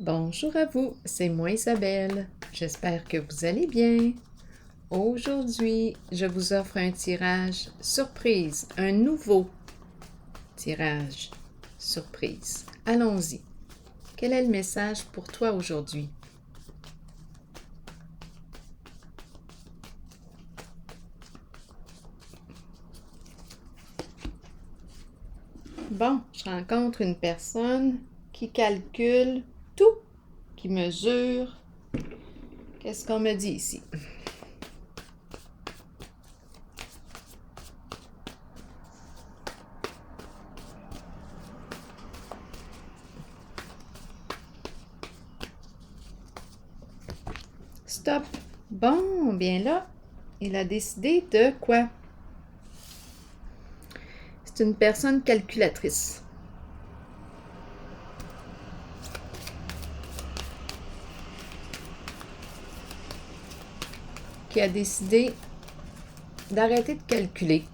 Bonjour à vous, c'est moi Isabelle. J'espère que vous allez bien. Aujourd'hui, je vous offre un tirage surprise, un nouveau tirage surprise. Allons-y. Quel est le message pour toi aujourd'hui? Bon, je rencontre une personne qui calcule tout, qui mesure. Qu'est-ce qu'on me dit ici? Stop. Bon, bien là, il a décidé de quoi? C'est une personne calculatrice. Qui a décidé d'arrêter de calculer.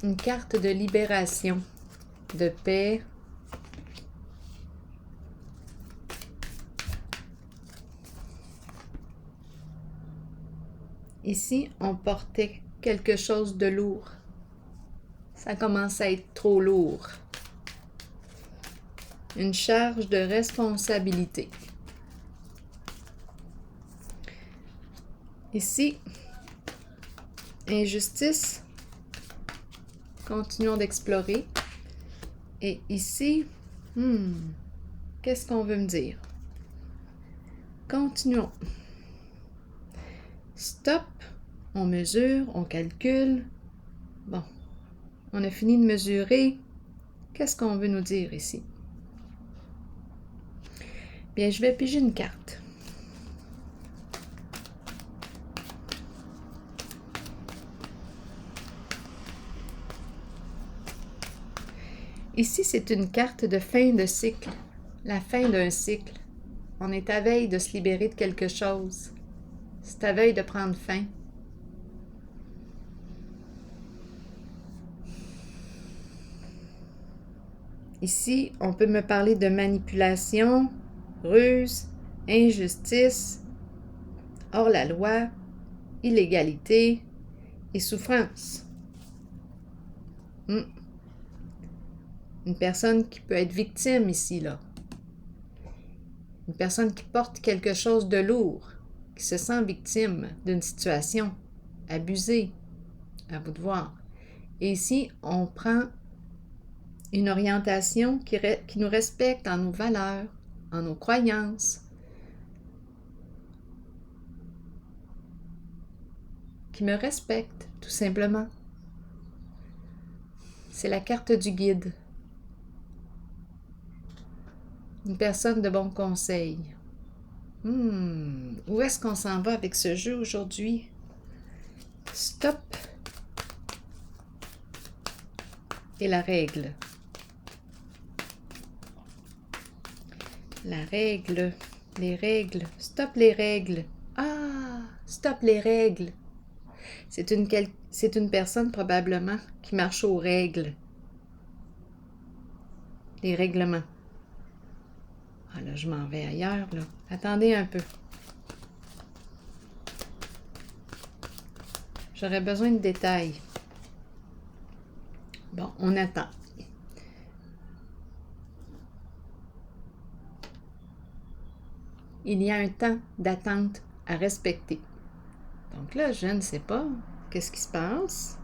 Une carte de libération, de paix. Ici, on portait quelque chose de lourd. Ça commence à être trop lourd. Une charge de responsabilité. Ici, injustice. Continuons d'explorer. Et ici, qu'est-ce qu'on veut me dire? Continuons. Stop. On mesure, on calcule. Bon, on a fini de mesurer. Qu'est-ce qu'on veut nous dire ici? Bien, je vais piger une carte. Ici, c'est une carte de fin de cycle, la fin d'un cycle. On est à veille de se libérer de quelque chose. C'est à veille de prendre fin. Ici, on peut me parler de manipulation, ruse, injustice, hors la loi, illégalité et souffrance. Une personne qui peut être victime ici, là. Une personne qui porte quelque chose de lourd, qui se sent victime d'une situation, abusée, à vous de voir. Et ici, on prend une orientation qui nous respecte en nos valeurs, en nos croyances, qui me respecte, tout simplement. C'est la carte du guide. Une personne de bon conseil. Où est-ce qu'on s'en va avec ce jeu aujourd'hui? Stop. Et la règle. La règle. Les règles. Stop les règles. Ah! Stop les règles. C'est une personne probablement qui marche aux règles. Les règlements. Ah là, je m'en vais ailleurs, là. Attendez un peu. J'aurais besoin de détails. Bon, on attend. Il y a un temps d'attente à respecter. Donc là, je ne sais pas. Qu'est-ce qui se passe?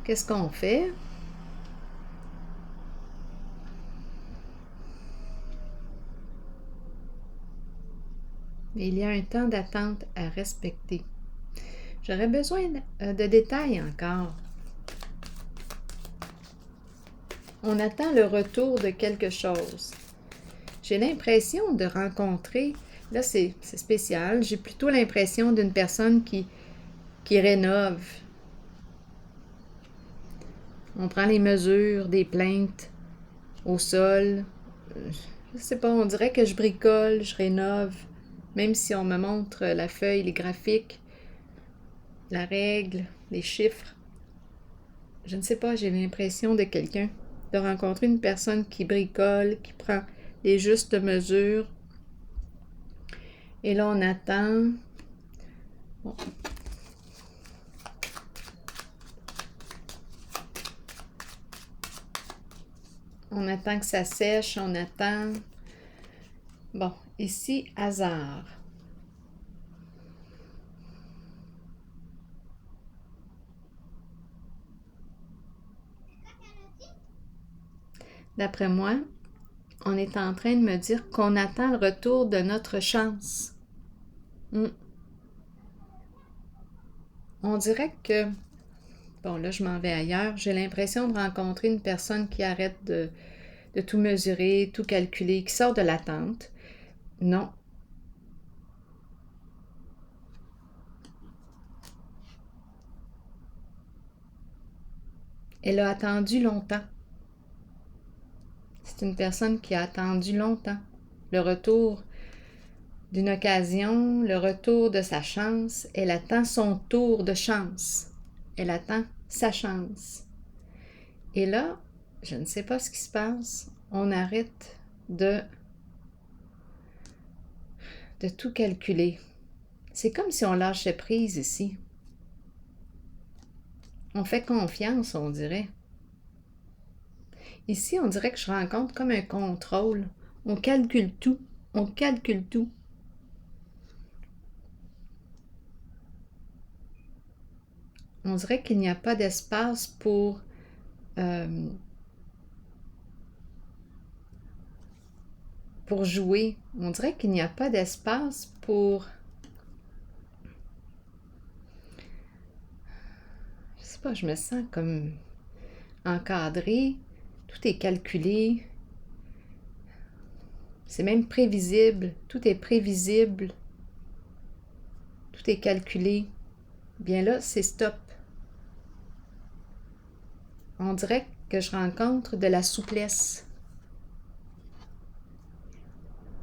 Qu'est-ce qu'on fait? Il y a un temps d'attente à respecter. J'aurais besoin de détails encore. On attend le retour de quelque chose. J'ai l'impression de rencontrer, là c'est spécial, j'ai plutôt l'impression d'une personne qui rénove. On prend les mesures des plaintes au sol. Je sais pas, on dirait que je bricole, je rénove. Même si on me montre la feuille, les graphiques, la règle, les chiffres. Je ne sais pas, j'ai l'impression de quelqu'un, de rencontrer une personne qui bricole, qui prend les justes mesures. Et là, on attend. Bon. On attend que ça sèche, on attend. Bon, ici, hasard. D'après moi, on est en train de me dire qu'on attend le retour de notre chance. On dirait que, bon là je m'en vais ailleurs, j'ai l'impression de rencontrer une personne qui arrête de tout mesurer, tout calculer, qui sort de l'attente. Non. Elle a attendu longtemps. C'est une personne qui a attendu longtemps. Le retour d'une occasion, le retour de sa chance. Elle attend son tour de chance. Elle attend sa chance. Et là, je ne sais pas ce qui se passe. On arrête de tout calculer. C'est comme si on lâchait prise ici. On fait confiance, on dirait. Ici, on dirait que je rencontre comme un contrôle. On calcule tout. On calcule tout. On dirait qu'il n'y a pas d'espace pour jouer. On dirait qu'il n'y a pas d'espace pour... Je sais pas, je me sens comme encadrée. Tout est calculé. C'est même prévisible. Tout est prévisible. Tout est calculé. Bien là, c'est stop. On dirait que je rencontre de la souplesse.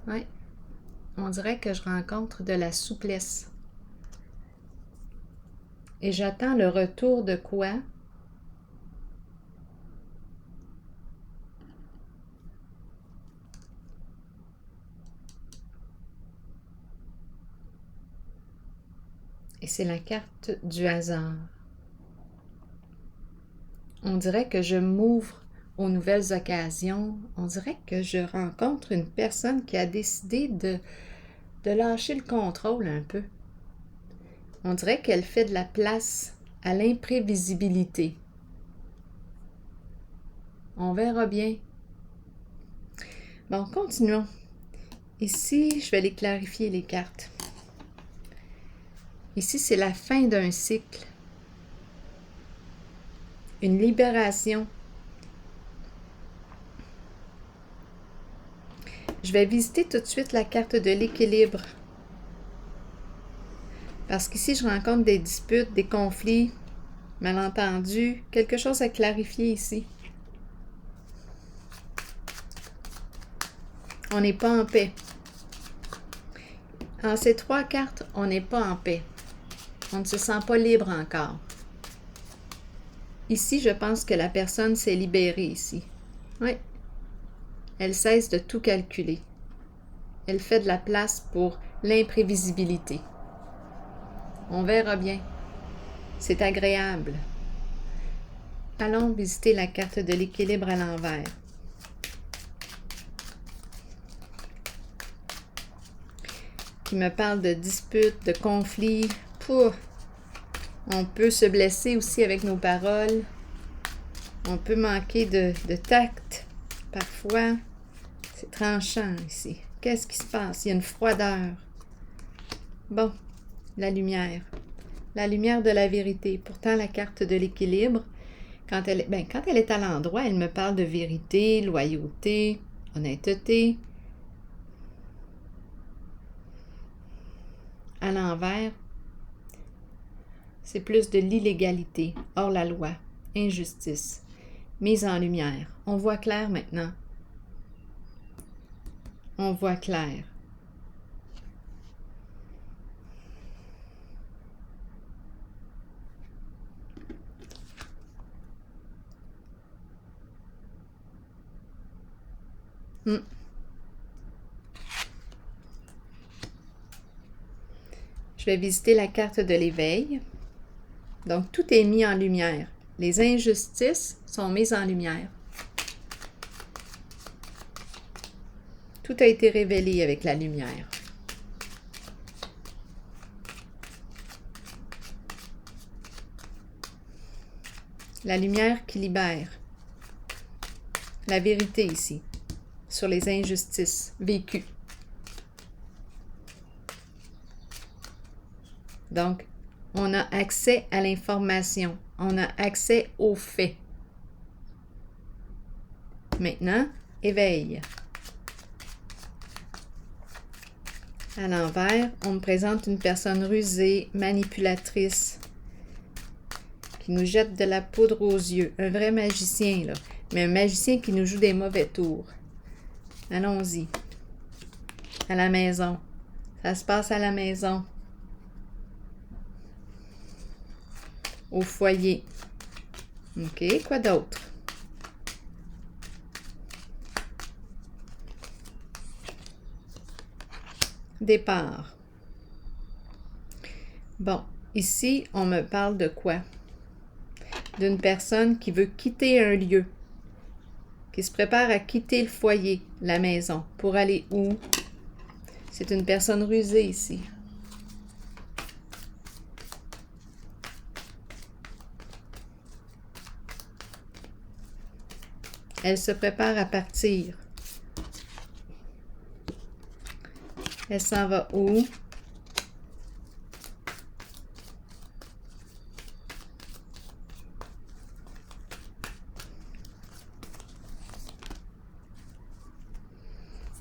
Oui. On dirait que je rencontre de la souplesse. Et j'attends le retour de quoi? Et c'est la carte du hasard. On dirait que je m'ouvre aux nouvelles occasions. On dirait que je rencontre une personne qui a décidé de lâcher le contrôle un peu. On dirait qu'elle fait de la place à l'imprévisibilité. On verra bien. Bon, continuons. Ici, je vais les clarifier, les cartes. Ici, c'est la fin d'un cycle. Une libération. Je vais visiter tout de suite la carte de l'équilibre. Parce qu'ici, je rencontre des disputes, des conflits, malentendus, quelque chose à clarifier ici. On n'est pas en paix. En ces trois cartes, on n'est pas en paix. On ne se sent pas libre encore. Ici, je pense que la personne s'est libérée ici. Oui. Elle cesse de tout calculer. Elle fait de la place pour l'imprévisibilité. On verra bien. C'est agréable. Allons visiter la carte de l'équilibre à l'envers. Qui me parle de disputes, de conflits. Pouh. On peut se blesser aussi avec nos paroles. On peut manquer de tact. Parfois, c'est tranchant ici. Qu'est-ce qui se passe? Il y a une froideur. Bon, la lumière. La lumière de la vérité. Pourtant, la carte de l'équilibre, quand elle est à l'endroit, elle me parle de vérité, loyauté, honnêteté. À l'envers, c'est plus de l'illégalité, hors la loi, injustice, mise en lumière. On voit clair maintenant. on voit clair. Je vais visiter la carte de l'éveil. Donc, tout est mis en lumière. Les injustices sont mises en lumière. Tout a été révélé avec la lumière. La lumière qui libère. La vérité ici, sur les injustices vécues. Donc, on a accès à l'information. On a accès aux faits. Maintenant, éveil. À l'envers, on me présente une personne rusée, manipulatrice, qui nous jette de la poudre aux yeux. Un vrai magicien, là. Mais un magicien qui nous joue des mauvais tours. Allons-y. À la maison. Ça se passe à la maison. Au foyer. OK, quoi d'autre? Départ. Bon, ici, on me parle de quoi? D'une personne qui veut quitter un lieu, qui se prépare à quitter le foyer, la maison, pour aller où? C'est une personne rusée ici. Elle se prépare à partir. Elle s'en va où?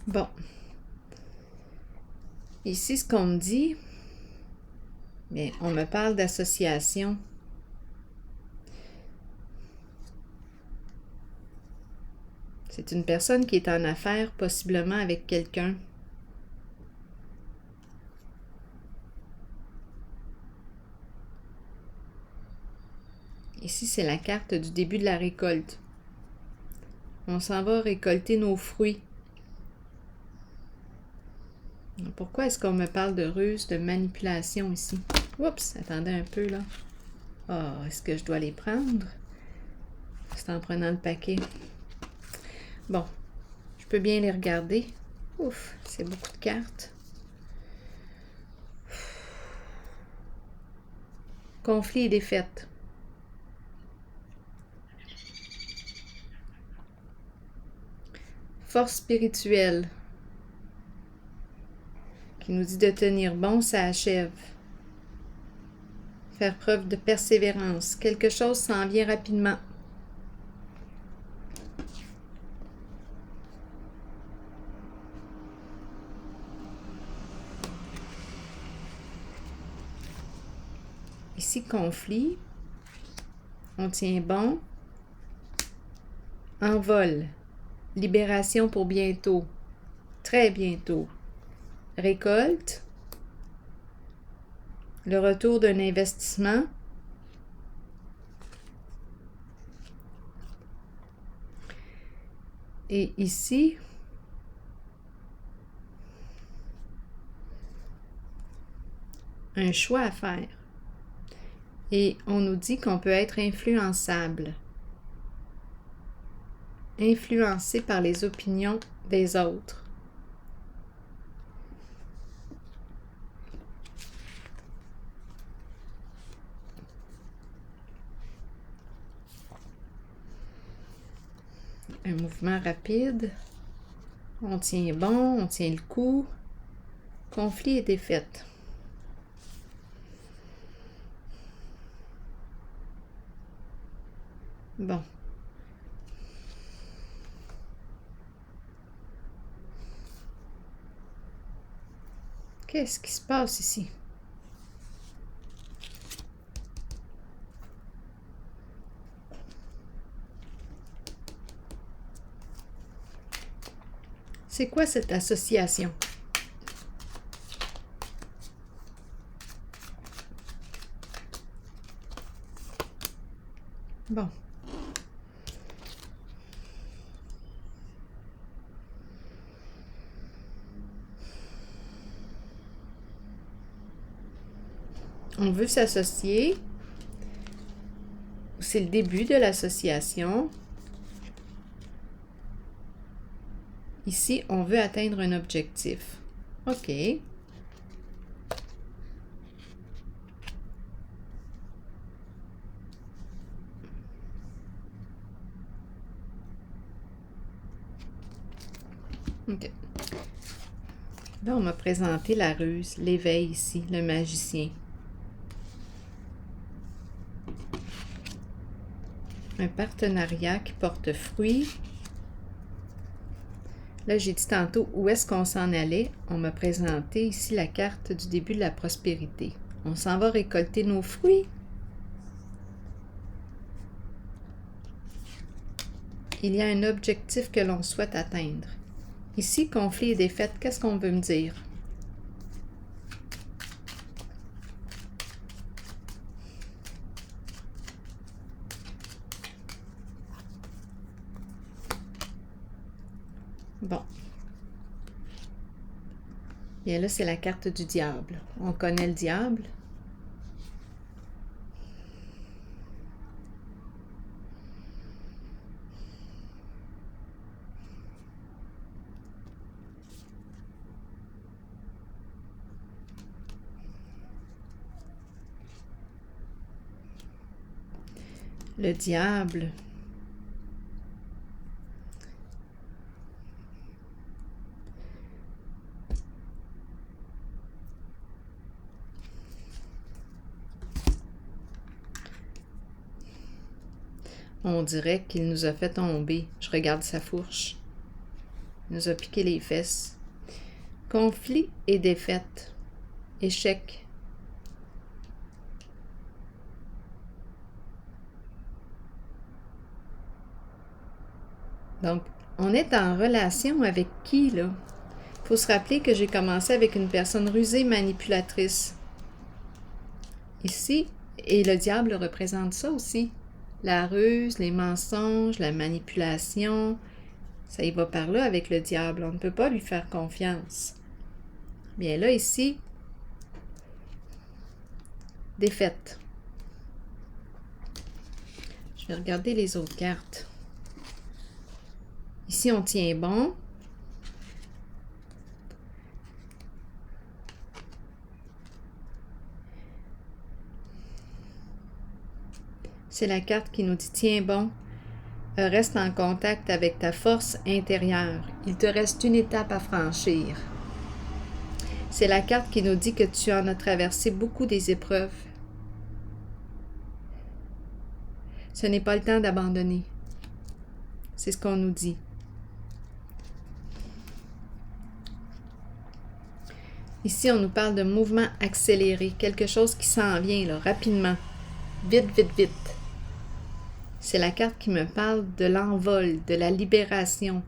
Bon. Ici, ce qu'on me dit, bien, on me parle d'association. C'est une personne qui est en affaires, possiblement avec quelqu'un. Ici, c'est la carte du début de la récolte. On s'en va récolter nos fruits. Pourquoi est-ce qu'on me parle de ruse, de manipulation ici? Oups, attendez un peu là. Oh, est-ce que je dois les prendre? C'est en prenant le paquet. Bon, je peux bien les regarder. Ouf, c'est beaucoup de cartes. Conflit et défaite. Force spirituelle qui nous dit de tenir bon, ça achève. Faire preuve de persévérance. Quelque chose s'en vient rapidement. Ici, conflit. On tient bon. Envol. Libération pour bientôt. Très bientôt. Récolte. Le retour d'un investissement. Et ici, un choix à faire. Et on nous dit qu'on peut être influençable. Influencé par les opinions des autres. Un mouvement rapide. On tient bon, on tient le coup. Conflit et défaite. Bon. Qu'est-ce qui se passe ici? C'est quoi cette association? Bon. On veut s'associer. C'est le début de l'association. Ici, on veut atteindre un objectif. OK. OK. Là, on m'a présenté la ruse, l'éveil ici, le magicien. Un partenariat qui porte fruit. Là, j'ai dit tantôt où est-ce qu'on s'en allait. On m'a présenté ici la carte du début de la prospérité. On s'en va récolter nos fruits. Il y a un objectif que l'on souhaite atteindre. Ici, conflit et défaite, qu'est-ce qu'on veut me dire? Bon. Bien là, c'est la carte du diable. On connaît le diable. Le diable. On dirait qu'il nous a fait tomber. Je regarde sa fourche. Il nous a piqué les fesses. Conflit et défaite. Échec. Donc, on est en relation avec qui, là? Il faut se rappeler que j'ai commencé avec une personne rusée, manipulatrice. Ici, et le diable représente ça aussi. La ruse, les mensonges, la manipulation, ça y va par là avec le diable. On ne peut pas lui faire confiance. Bien là, ici, défaite. Je vais regarder les autres cartes. Ici, on tient bon. C'est la carte qui nous dit « Tiens bon, reste en contact avec ta force intérieure. Il te reste une étape à franchir. » C'est la carte qui nous dit que tu en as traversé beaucoup des épreuves. Ce n'est pas le temps d'abandonner. C'est ce qu'on nous dit. Ici, on nous parle de mouvement accéléré, quelque chose qui s'en vient là, rapidement, vite, vite, vite. C'est la carte qui me parle de l'envol, de la libération.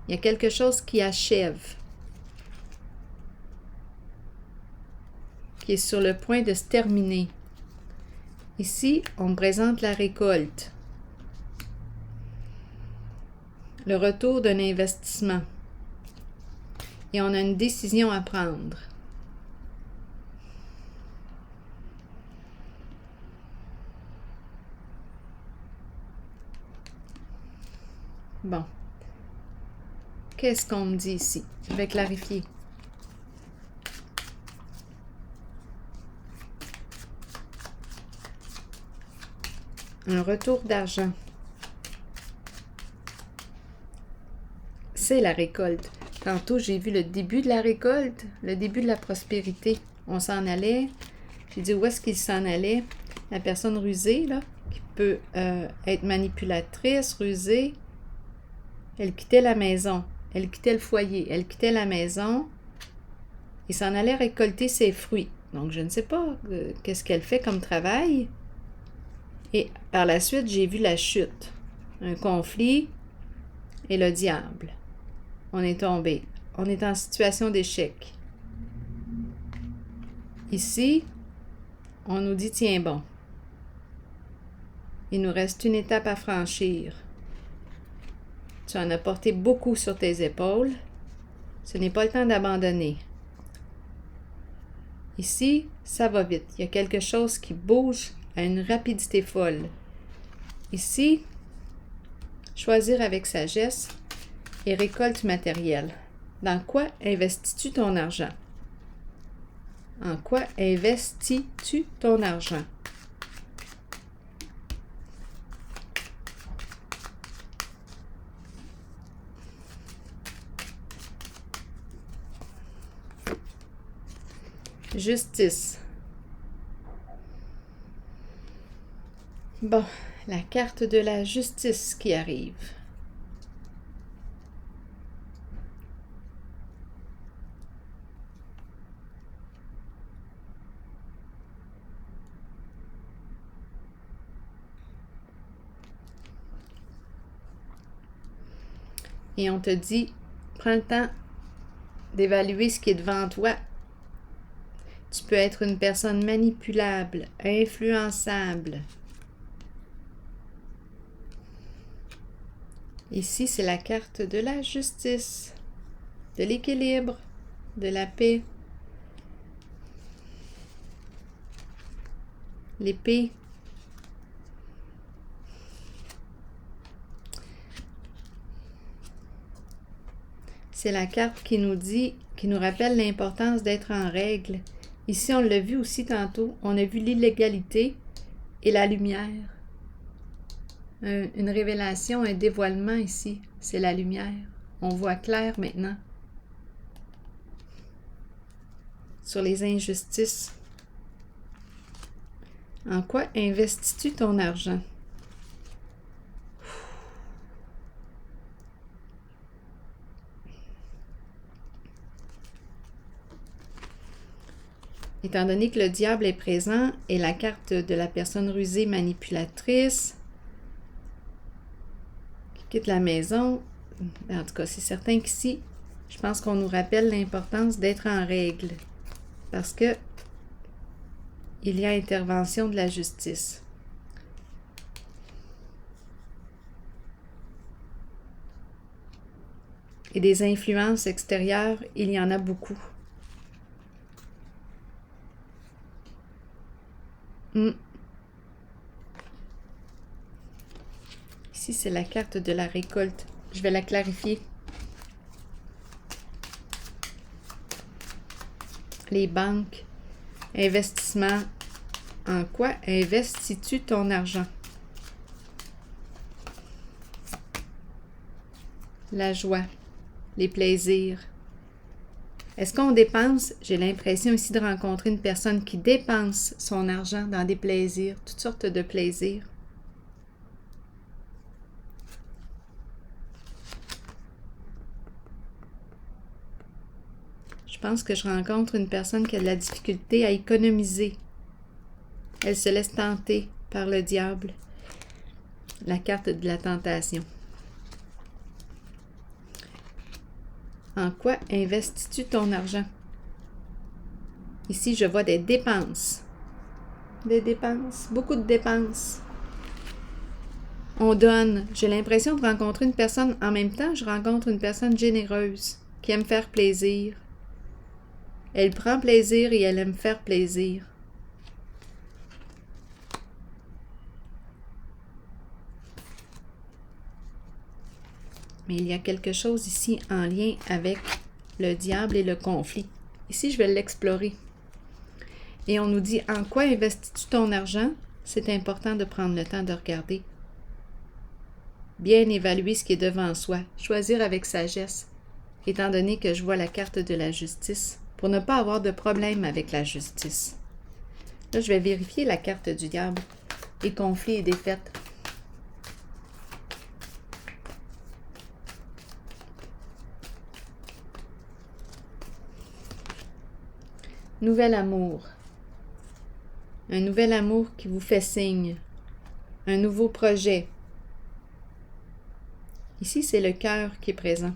Il y a quelque chose qui achève, qui est sur le point de se terminer. Ici, on me présente la récolte, le retour d'un investissement. Et on a une décision à prendre. Bon. Qu'est-ce qu'on me dit ici? Je vais clarifier. Un retour d'argent. C'est la récolte. Tantôt, j'ai vu le début de la récolte, le début de la prospérité. On s'en allait. J'ai dit où est-ce qu'il s'en allait. La personne rusée, là, qui peut être manipulatrice, rusée, elle quittait la maison, elle quittait le foyer, elle quittait la maison et s'en allait récolter ses fruits. Donc, je ne sais pas qu'est-ce qu'elle fait comme travail. Et par la suite, j'ai vu la chute, un conflit et le diable. on est tombé. On est en situation d'échec. Ici, on nous dit, tiens bon, il nous reste une étape à franchir. Tu en as porté beaucoup sur tes épaules. Ce n'est pas le temps d'abandonner. Ici, ça va vite. Il y a quelque chose qui bouge à une rapidité folle. Ici, choisir avec sagesse et récolte matérielle. Dans quoi investis-tu ton argent? En quoi investis-tu ton argent? Justice. Bon, la carte de la justice qui arrive. Et on te dit, prends le temps d'évaluer ce qui est devant toi. Tu peux être une personne manipulable, influençable. Ici, c'est la carte de la justice, de l'équilibre, de la paix. L'épée. C'est la carte qui nous dit, qui nous rappelle l'importance d'être en règle. Ici, on l'a vu aussi tantôt, on a vu l'illégalité et la lumière. Une révélation, un dévoilement ici, c'est la lumière. On voit clair maintenant sur les injustices. En quoi investis-tu ton argent? Étant donné que le diable est présent et la carte de la personne rusée manipulatrice qui quitte la maison, en tout cas, c'est certain qu'ici, je pense qu'on nous rappelle l'importance d'être en règle parce que il y a intervention de la justice. Et des influences extérieures, il y en a beaucoup. Ici, c'est la carte de la récolte. Je vais la clarifier. Les banques, investissement. En quoi investis-tu ton argent? La joie, les plaisirs. Est-ce qu'on dépense? J'ai l'impression ici de rencontrer une personne qui dépense son argent dans des plaisirs, toutes sortes de plaisirs. Je pense que je rencontre une personne qui a de la difficulté à économiser. Elle se laisse tenter par le diable. La carte de la tentation. En quoi investis-tu ton argent? Ici, je vois des dépenses. Des dépenses, beaucoup de dépenses. On donne. J'ai l'impression de rencontrer une personne, en même temps, je rencontre une personne généreuse, qui aime faire plaisir. Elle prend plaisir et elle aime faire plaisir. Mais il y a quelque chose ici en lien avec le diable et le conflit. Ici, je vais l'explorer. Et on nous dit, en quoi investis-tu ton argent? C'est important de prendre le temps de regarder. Bien évaluer ce qui est devant soi. Choisir avec sagesse, étant donné que je vois la carte de la justice, pour ne pas avoir de problème avec la justice. Là, je vais vérifier la carte du diable et conflit et défaite. Nouvel amour. Un nouvel amour qui vous fait signe. Un nouveau projet. Ici, c'est le cœur qui est présent.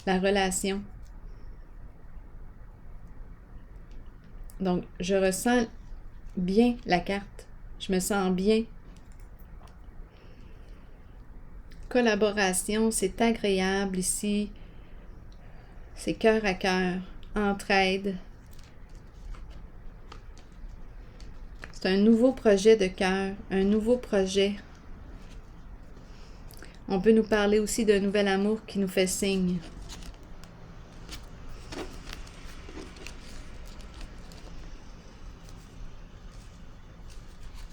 la relation. Donc, je ressens bien la carte. Je me sens bien. Collaboration, c'est agréable ici. C'est cœur à cœur. Entraide. C'est un nouveau projet de cœur. Un nouveau projet. On peut nous parler aussi d'un nouvel amour qui nous fait signe.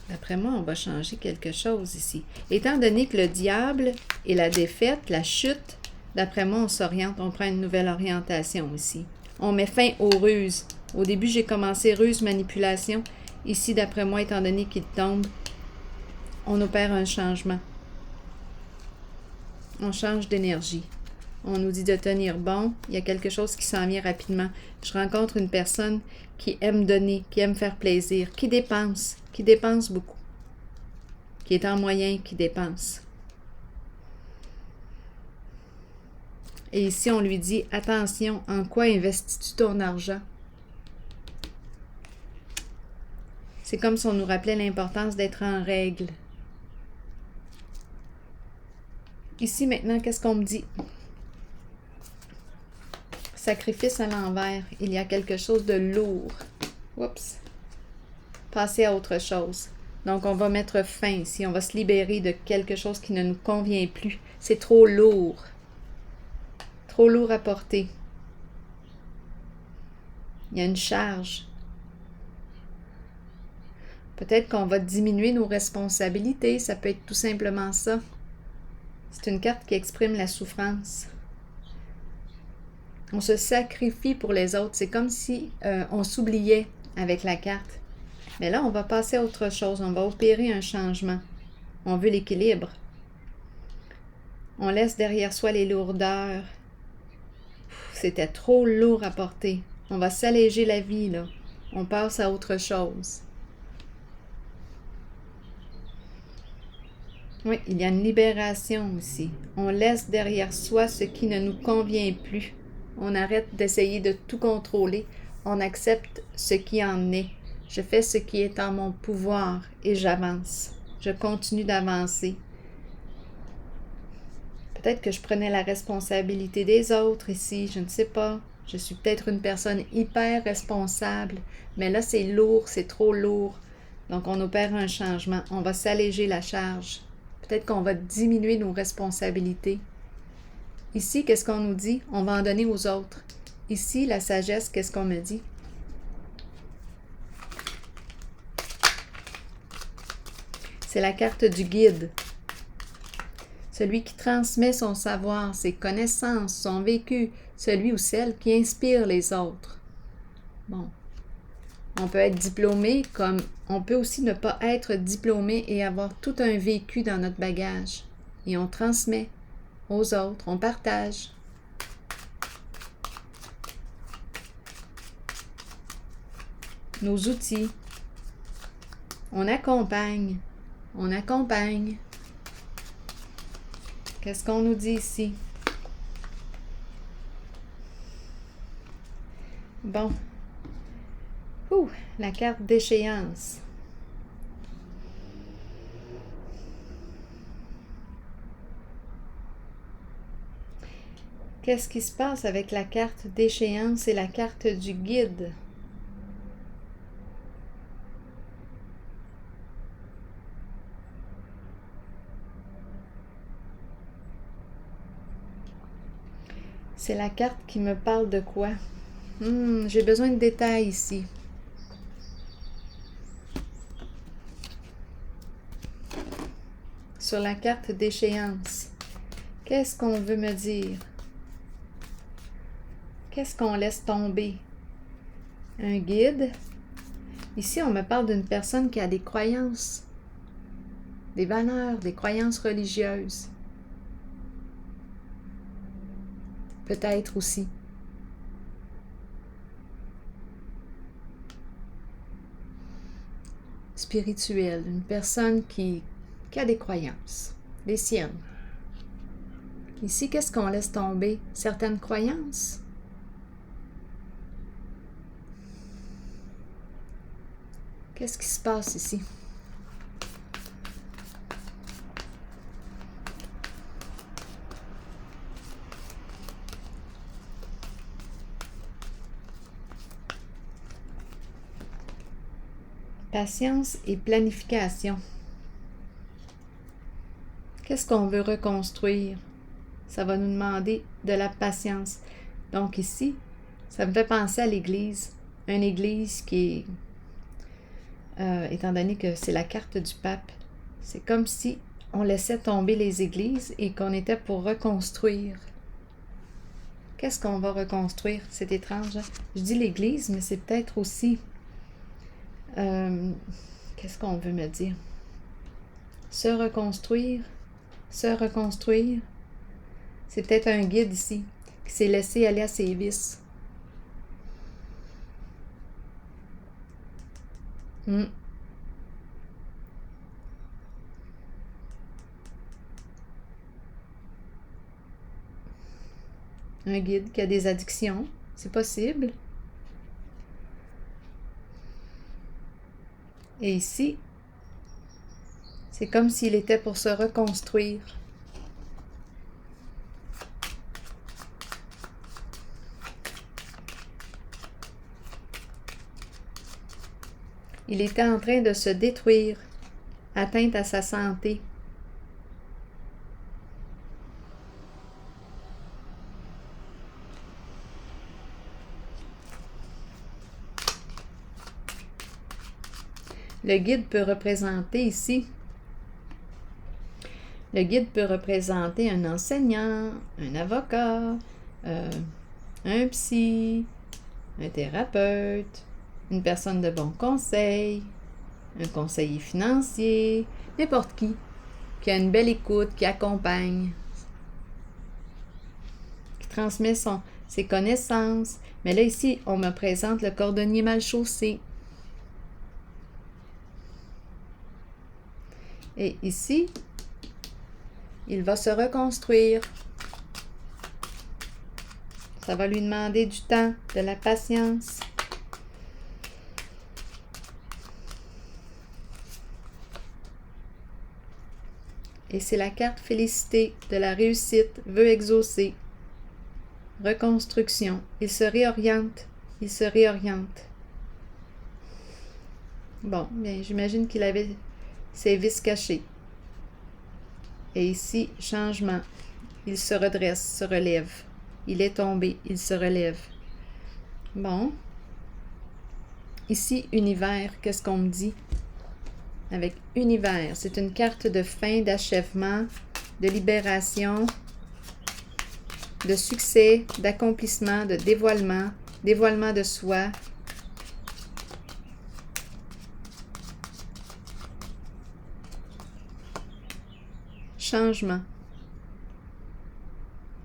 D'après moi, on va changer quelque chose ici. Étant donné que le diable et la défaite, la chute, d'après moi, on s'oriente, on prend une nouvelle orientation ici. On met fin aux ruses. Au début, j'ai commencé ruse, manipulation. Ici, d'après moi, étant donné qu'il tombe, on opère un changement. On change d'énergie. On nous dit de tenir bon. Il y a quelque chose qui s'en vient rapidement. Je rencontre une personne qui aime donner, qui aime faire plaisir, qui dépense beaucoup, qui est en moyen, qui dépense. Et ici, on lui dit, attention, en quoi investis-tu ton argent? C'est comme si on nous rappelait l'importance d'être en règle. Ici, maintenant, qu'est-ce qu'on me dit? Sacrifice à l'envers. Il y a quelque chose de lourd. Oups. Passer à autre chose. Donc, on va mettre fin ici. On va se libérer de quelque chose qui ne nous convient plus. C'est trop lourd. Trop lourd à porter. Il y a une charge. Peut-être qu'on va diminuer nos responsabilités. Ça peut être tout simplement ça. C'est une carte qui exprime la souffrance. On se sacrifie pour les autres. C'est comme si on s'oubliait avec la carte. Mais là, on va passer à autre chose. On va opérer un changement. On veut l'équilibre. On laisse derrière soi les lourdeurs. C'était trop lourd à porter. On va s'alléger la vie, là. On passe à autre chose. Oui, il y a une libération aussi. On laisse derrière soi ce qui ne nous convient plus. On arrête d'essayer de tout contrôler. On accepte ce qui en est. Je fais ce qui est en mon pouvoir et j'avance. Je continue d'avancer. Peut-être que je prenais la responsabilité des autres ici, je ne sais pas. Je suis peut-être une personne hyper responsable, mais là c'est lourd, c'est trop lourd. Donc on opère un changement. On va s'alléger la charge. Peut-être qu'on va diminuer nos responsabilités. Ici, qu'est-ce qu'on nous dit? On va en donner aux autres. Ici, la sagesse, qu'est-ce qu'on me dit? C'est la carte du guide. Celui qui transmet son savoir, ses connaissances, son vécu, celui ou celle qui inspire les autres. Bon. On peut être diplômé comme on peut aussi ne pas être diplômé et avoir tout un vécu dans notre bagage. Et on transmet aux autres, on partage. Nos outils. On accompagne. On accompagne. Qu'est-ce qu'on nous dit ici? Bon. La carte d'échéance. Qu'est-ce qui se passe avec la carte d'échéance et la carte du guide? C'est la carte qui me parle de quoi? J'ai besoin de détails ici. Sur la carte d'échéance, qu'est-ce qu'on veut me dire? Qu'est-ce qu'on laisse tomber? Un guide? Ici, on me parle d'une personne qui a des croyances, des valeurs, des croyances religieuses. Peut-être aussi. Spirituelle, une personne qui a des croyances, les siennes. Ici, qu'est-ce qu'on laisse tomber? Certaines croyances. Qu'est-ce qui se passe ici? Patience et planification. Qu'est-ce qu'on veut reconstruire? Ça va nous demander de la patience. Donc ici, ça me fait penser à l'Église. Une Église qui est, étant donné que c'est la carte du pape, c'est comme si on laissait tomber les églises et qu'on était pour reconstruire. Qu'est-ce qu'on va reconstruire? C'est étrange, hein? Je dis l'Église, mais c'est peut-être aussi... qu'est-ce qu'on veut me dire? Se reconstruire. C'est peut-être un guide ici qui s'est laissé aller à ses vices. Un guide qui a des addictions, c'est possible. Et ici, c'est comme s'il était pour se reconstruire. Il était en train de se détruire, atteinte à sa santé. Le guide peut représenter ici. Le guide peut représenter un enseignant, un avocat, un psy, un thérapeute, une personne de bon conseil, un conseiller financier, n'importe qui a une belle écoute, qui accompagne, qui transmet ses connaissances. Mais là, ici, on me présente le cordonnier mal chaussé. Et ici, il va se reconstruire. Ça va lui demander du temps, de la patience. Et c'est la carte félicité de la réussite, vœu exaucé. Reconstruction. Il se réoriente. Il se réoriente. Bon, bien, j'imagine qu'il avait ses vices cachés. Et ici, changement. Il se redresse, se relève. Il est tombé, il se relève. Bon. Ici, univers, qu'est-ce qu'on me dit? Avec univers, c'est une carte de fin, d'achèvement, de libération, de succès, d'accomplissement, de dévoilement, dévoilement de soi. Changement.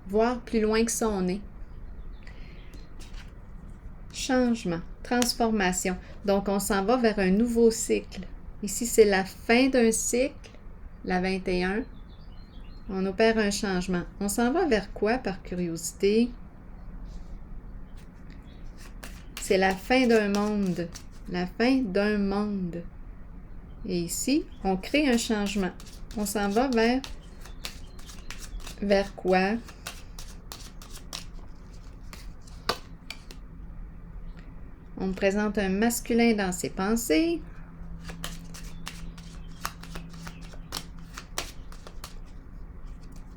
Voir plus loin que son nez. Changement, transformation. Donc, on s'en va vers un nouveau cycle. Ici, c'est la fin d'un cycle, la 21. On opère un changement. On s'en va vers quoi, par curiosité? C'est la fin d'un monde. La fin d'un monde. Et ici, on crée un changement. On s'en va vers quoi? On me présente un masculin dans ses pensées.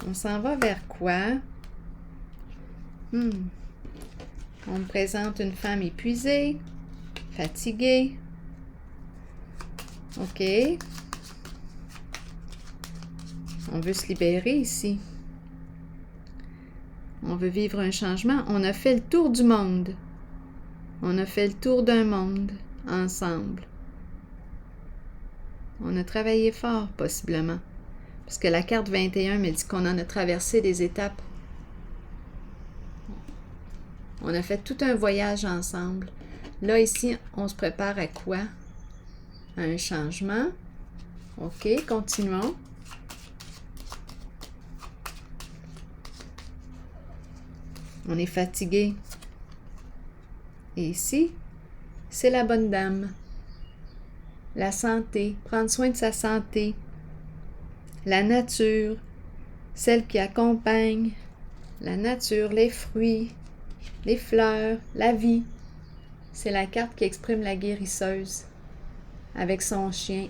On s'en va vers quoi? On me présente une femme épuisée, fatiguée. OK. On veut se libérer ici. On veut vivre un changement. On a fait le tour du monde. On a fait le tour d'un monde ensemble. On a travaillé fort, possiblement. Parce que la carte 21 me dit qu'on en a traversé des étapes. On a fait tout un voyage ensemble. Là, ici, on se prépare à quoi? À un changement. OK, continuons. On est fatigué. Et ici, c'est la bonne dame. La santé, prendre soin de sa santé. La nature, celle qui accompagne. La nature, les fruits, les fleurs, la vie. C'est la carte qui exprime la guérisseuse avec son chien.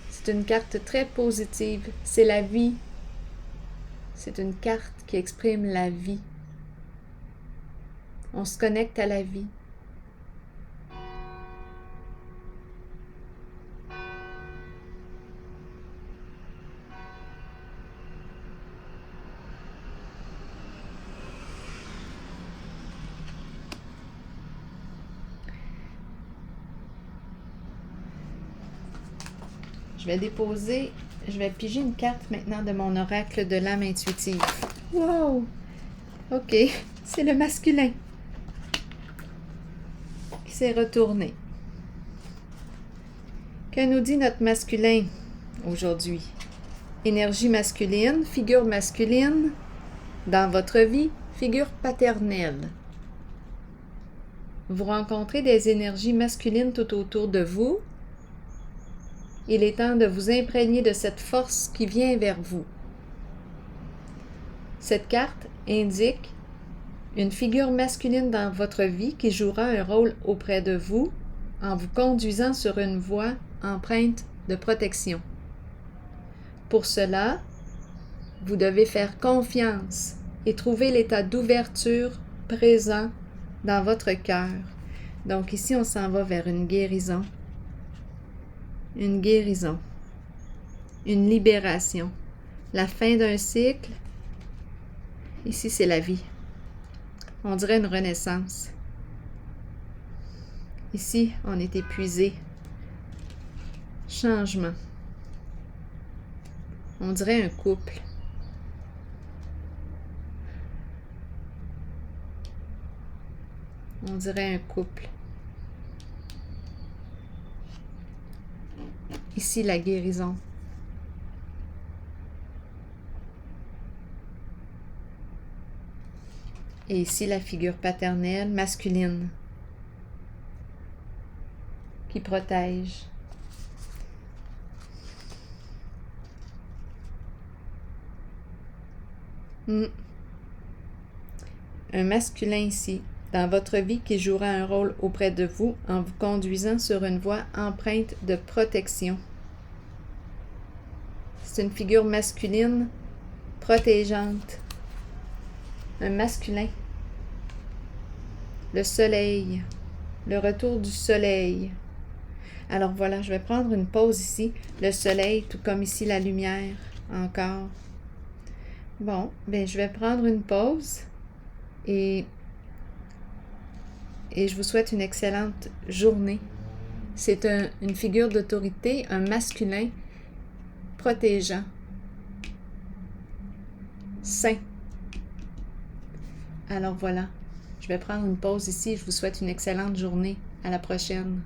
C'est une carte très positive. C'est la vie. C'est une carte qui exprime la vie. On se connecte à la vie. Je vais piger une carte maintenant de mon oracle de l'âme intuitive. Wow! OK, c'est le masculin qui s'est retourné. Que nous dit notre masculin aujourd'hui? Énergie masculine, figure masculine, dans votre vie, figure paternelle. Vous rencontrez des énergies masculines tout autour de vous. Il est temps de vous imprégner de cette force qui vient vers vous. Cette carte indique une figure masculine dans votre vie qui jouera un rôle auprès de vous en vous conduisant sur une voie empreinte de protection. Pour cela, vous devez faire confiance et trouver l'état d'ouverture présent dans votre cœur. Donc ici, on s'en va vers une guérison. Une guérison. Une libération. La fin d'un cycle. Ici, c'est la vie. On dirait une renaissance. Ici, on est épuisé. Changement. On dirait un couple. On dirait un couple. Ici, la guérison. Et ici, la figure paternelle masculine qui protège. Un masculin ici, dans votre vie, qui jouera un rôle auprès de vous en vous conduisant sur une voie empreinte de protection. C'est une figure masculine protégeante. Un masculin. Le soleil. Le retour du soleil. Alors voilà, je vais prendre une pause ici. Le soleil, tout comme ici la lumière, encore. Bon, ben je vais prendre une pause et je vous souhaite une excellente journée. C'est une figure d'autorité, un masculin protégeant, sain. Alors voilà, je vais prendre une pause ici. Je vous souhaite une excellente journée. À la prochaine.